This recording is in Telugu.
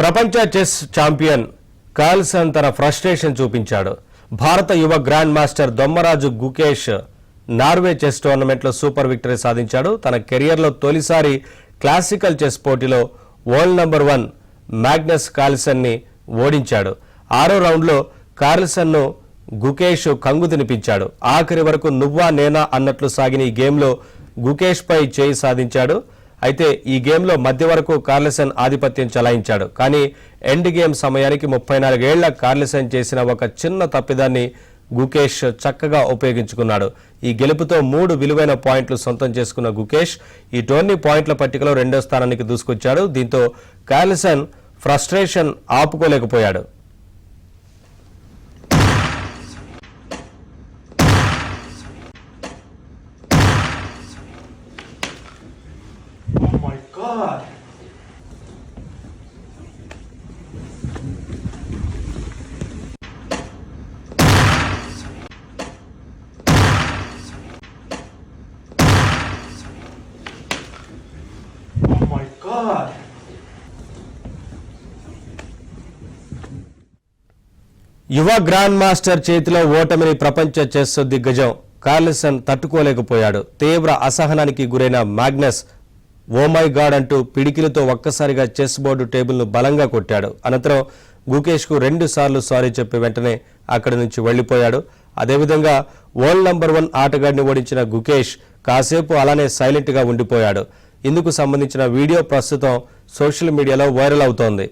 ప్రపంచ చెస్ ఛాంపియన్ కార్ల్సన్ తన ఫ్రస్ట్రేషన్ చూపించాడు. భారత యువ grand master Dommaraju Gukesh Norway chess టోర్నమెంట్లో సూపర్ విక్టరీ సాధించాడు. తన కెరియర్లో తొలిసారి క్లాసికల్ చెస్ పోటీలో వరల్డ్ నంబర్ 1 మాగ్నస్ కార్ల్సన్ని ఓడించాడు. 6వ రౌండ్లో కార్ల్సన్ను గుకేష్ కంగు తినిపించాడు. ఆఖరి వరకు నువ్వా నేనా అన్నట్లు సాగిన ఈ గేమ్లో గుకేష్ పై చేయి సాధించాడు. అయితే ఈ గేమ్లో మధ్య వరకు కార్ల్సన్ ఆధిపత్యం చలాయించాడు. కానీ ఎండ్ గేమ్ సమయానికి 34 ఏళ్ల కార్ల్సన్ చేసిన ఒక చిన్న తప్పిదాన్ని గుకేష్ చక్కగా ఉపయోగించుకున్నాడు. ఈ గెలుపుతో 3 విలువైన పాయింట్లు సొంతం చేసుకున్న గుకేష్ ఈ టోర్నీ పాయింట్ల పట్టికలో 2వ స్థానానికి దూసుకొచ్చాడు. దీంతో కార్ల్సన్ ఫ్రస్ట్రేషన్ ఆపుకోలేకపోయాడు. Oh my God! Oh my God! యువ గ్రాండ్ మాస్టర్ చేతిలో ఓటమిని ప్రపంచ చెస్ దిగ్గజం కార్ల్సన్ తట్టుకోలేకపోయాడు. తీవ్ర అసహనానికి గురైన మాగ్నస్ ఓ మై గాడ్ అంటూ పిడికిలతో ఒక్కసారిగా చెస్ బోర్డు టేబుల్ను బలంగా కొట్టాడు. అనంతరం గుకేష్కు 2 సార్లు సారీ చెప్పి వెంటనే అక్కడి నుంచి వెళ్లిపోయాడు. అదేవిధంగా వరల్డ్ నంబర్ 1 ఆటగాడిని ఓడించిన గుకేష్ కాసేపు అలానే సైలెంట్గా ఉండిపోయాడు. ఇందుకు సంబంధించిన వీడియో ప్రస్తుతం సోషల్ మీడియాలో వైరల్ అవుతోంది.